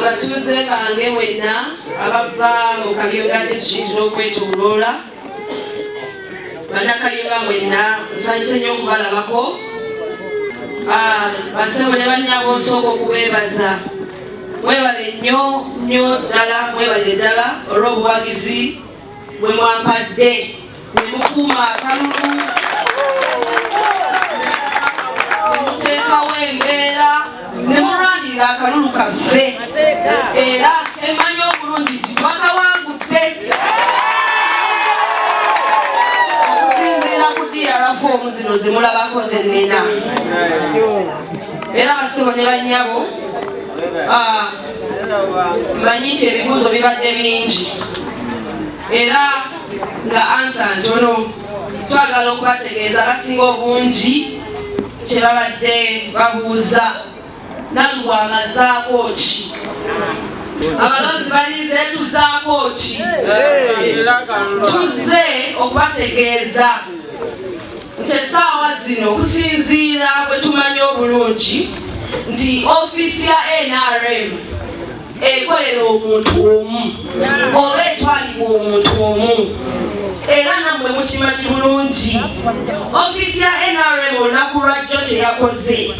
abatuuze bange mwenna abava mu Kayunga district n'okwetooloola bannakayunga mwenna nsanyuse nnyo okubalabako. Basebo ne bannyabo nsooka okubeebaza. Mwebale nnyo ddala, mwebale ddala olw'obuwagizi bwe mwampadde ne mukuuma akalulu ne muteekawo embeera ne mulwanirira akalulu kaffe era emanyi obulungi nti twakawangudde okusinziira ku DRFOM zino ze mulabako zennina. Era basebo ne bannyabo mmanyi nti ebibuuzo bibadde bingi era nga ansa ntono. Twagala okubategeeza abasinga obungi kye babadde babuuza. Nalubwama zaako ki? Abalozi balize tuzaako ki? Tuzze okubategeeza nti essaawa zino okusinziira bwe tumanyi obulungi nti ofiisi ya NRM ekolera omuntu omu oba etwalibwa omuntu omu. Era nammwe mukimanyi bulungi ofiisi ya NRM olunaku lwajjo kye yakoze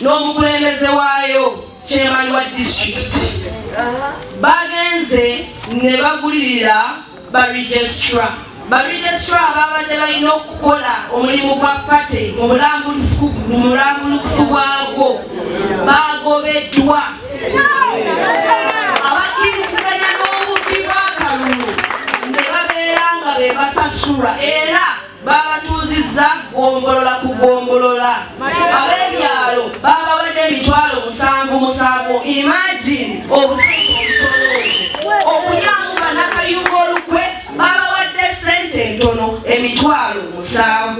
n'omukulembeze waayo chairman wa district bagenze ne bagulirira baregistrar ababadde balina okukola omulimu gwa pate mu bulambulukufu bwagwo bagobeddwa. Abakkiriziganya n'obubbi bw'akalulu ne babeera nga be basasula era babatuuzizza gombolola ku gombolola. Ab'ebyalo babawadde emitwalo 7. Imagine okulyamu bannakayunga olukwe babawadde sente ntono emitwalo 7.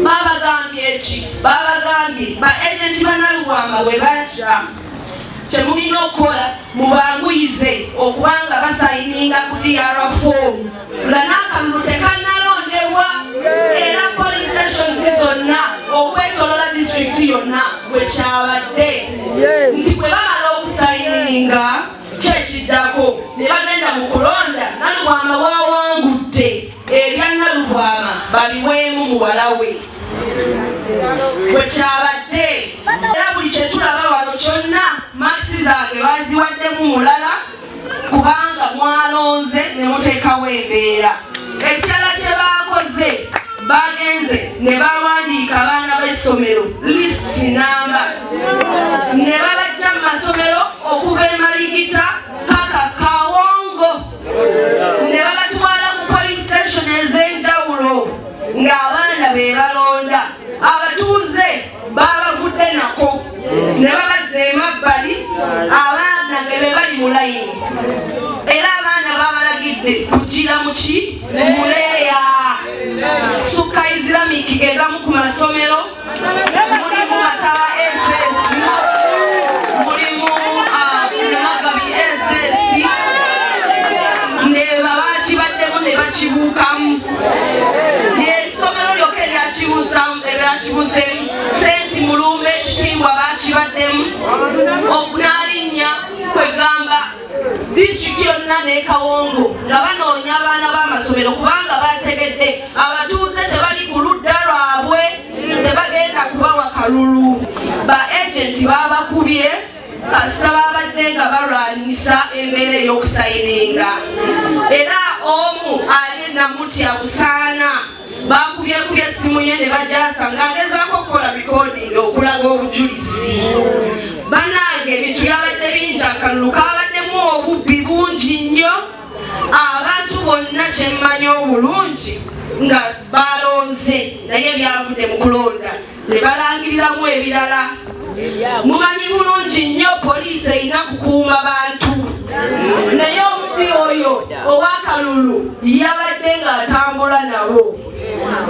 Babagambye eki? Babagambye ba agenti bannalubwama bwe bajja temulina okukola mubanguyize okubanga basayininga ku DRFOM nga n'akalulu tekannalondebwa era police stations zonna okwetolola district yonna bwe kyabadde nti bwe bamala okusayininga kyekiddako ne bagenda mu kulonda Nalubwama wawangudde ebya Nalubwama babiweemu muwala we bwe kyabadde. Era buli kye tulaba wano kyonna makisi zange baziwaddemu mulala kubanga mwalonze ne muteekawo embeera. Ekirala kye baakoze bagenze ne bawandiika abaana b'essomero lisiti namba ne babajja mu masomero okuva e Marigita paka Kawongo ne babatwala ku police station ez'enjawulo ng'abaana be balonda. Abatuuze babavudde nako ne babazza emabbali abaana nga be bali mu layini era abaana babalagidde kugira muki muleeya Sukka Islamic gegamu ku masomero mulimu Matawa SS mulimu Magabi SS ne babakibaddemu ne bakibuukamu ly'essomero lyokka eryakibuuseemu Senti Mulumba ekitiibwa baakibaddemu n'alinnya kwegamba disitulikiti yonna ne Kawongo nga banoonya abaana b'amasomero kubanga bategedde abatuuze tebali ku ludda lwabwe tebagenda kubawa kalulu. Ba agenti babakubye kasita babadde nga balwanyisa embeera ey'okusayininga era omu ali namutya busaana bakubyekubya essimu ye ne bagyasa ng'agezaako okukola recording okulaga obujulizi. Bannange ebintu byabadde bingi, akalulu kabaddemu obubbi bungi nnyo. Abantu bonna kye mmanyi obulungi nga balonze naye byavudde mu kulonda ne balangiriramu ebirala. Mumanyi bulungi nnyo poliisi erina kukuuma bantu naye omubbi oyo ow'akalulu yabadde ng'atambula nabo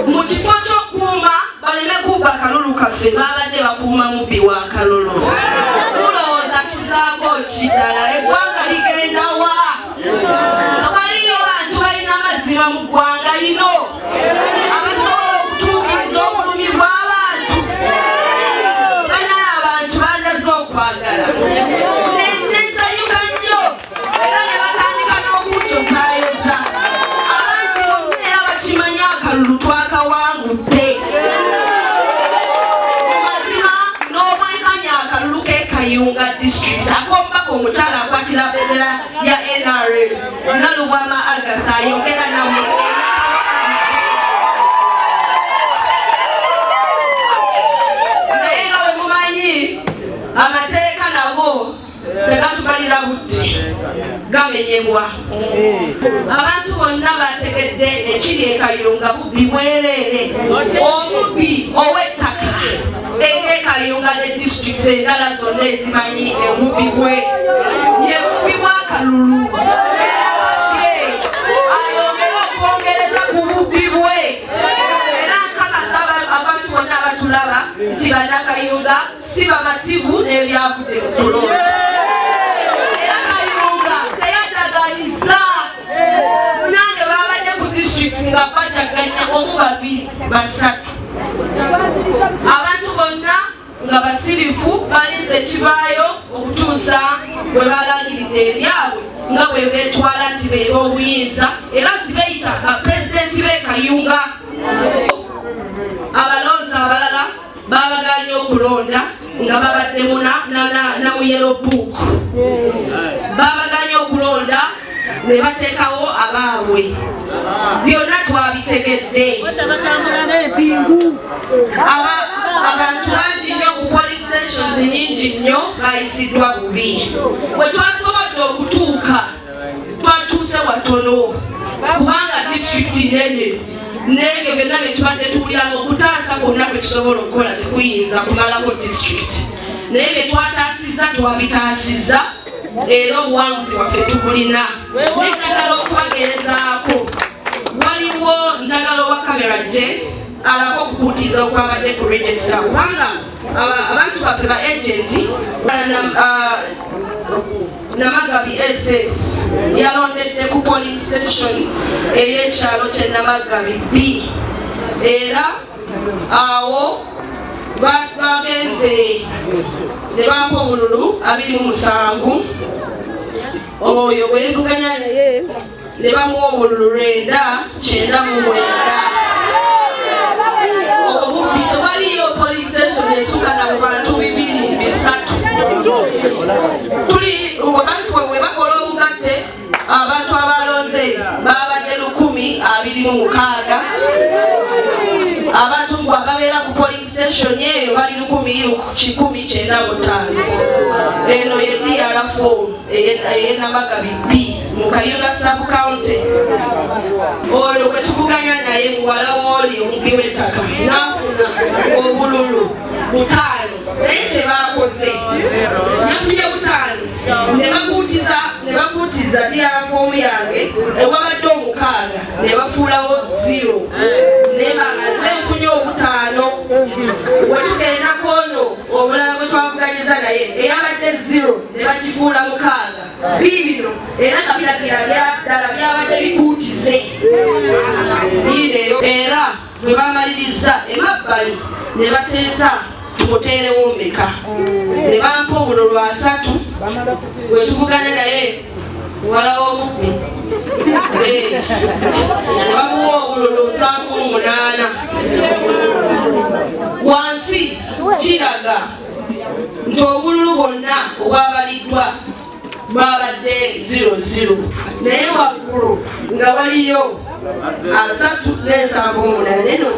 mu kifo ky'okukuuma baleme kubba akalulu kaffe babadde bakuuma mubbi wa kalulu. Mulowooza tuzaako ki ddala? Eggwanga ligenda wa? Tewaliyo bantu balina mazima mu ggwanga lino abasobola okutuukiriza obulumi bw'abantu. Bana abantu bandaze okwagala. district akomba ko mutala akwatira bendera ya NRM Nalubwama Agatha ayogera namwe naye nga bwe mumanyi amateeka nago tegatubalira buti gamenyebwa abantu bonna bategedde ekiri ekayunga bubbi bwereere omubbi ow'ettaka ekayunga ne district endala zonna ezimanyi omubbi bwe ye mubbi bwakalulu ayongera okwongereza ku bubbi bwe era nkakasa abantu bonna abatulaba nti bannakayunga si bamativu n'ebyavudde mu kulonda era kayunga teyataganiza munange babadde ku district nga bajaganya omu babiri basatu abantu bonna nga basirifu balinze ekivaayo okutuusa bwe balangiridde ebyabwe nga bwe beetwala nti beera obuyinza era nti beyita bapulezidenti b'ekayunga abalonzi abalala babaganye okulonda nga babaddemu na mu yellow book babaganye okulonda ne bateekawo abaabwe byonna twabitegedde abantu bangi nnyo ku polling stations nyingi nnyo bayisiddwa bubi bwe twasobodde okutuuka twatuuse watono kubanga district nene nenge byonna bye tubadde tuwuliramu okutaasa kwonna kwe tusobola okukola tekuyinza kumalako district naye bye twataasizza twabitaasizza era obuwanguzi waffe tubulina njagala okubagerezaako waliwo njagala owa kamera gye alako okukuutiza okwabadde ku register kubanga abantu baffe ba agenti Namagabi SS yalondedde ku polling station ey'ekyalo kye Namagabi B era awo bagenze ne bampa obululu 27 oyo bwenduganya naye ne bamuwa obululu 999 obubbi tewaliyo polling station esukana mu bantu 2-3 tuli abantu bwe bakola omugatte abantu abalonze babadde 126 abantu bwe babeera ku polling station eyo bali 195 eno ye DR4 ey'Namagabi B mu Kayunga sub county olwo kwe tuvuganya naye muwala w'oli omubbi w'ettaka n'afuna obululu 5 naye kye baakoze yakubye 5 ne bakuutiza DR4 yange ewabadde 6 ne bafuulawo 0 naye bangaze nfunye 5 wetugenda kono obulala bwe twavuganyiza naye eyabadde 0 ne bagifuula 6 bibino era nga biragira ddala byabadde bikuutize ineyo era bwe bamaliriza emabbali ne bateesa tumuteerewo mmeka ne bampa obululu 3 bwe tuvugana naye walawo omubbi ne bamuwa obululu 78 wansi kiraga nti obululu bwonna obwabaliddwa bwabadde 00 naye waggulu nga waliyo 378 eno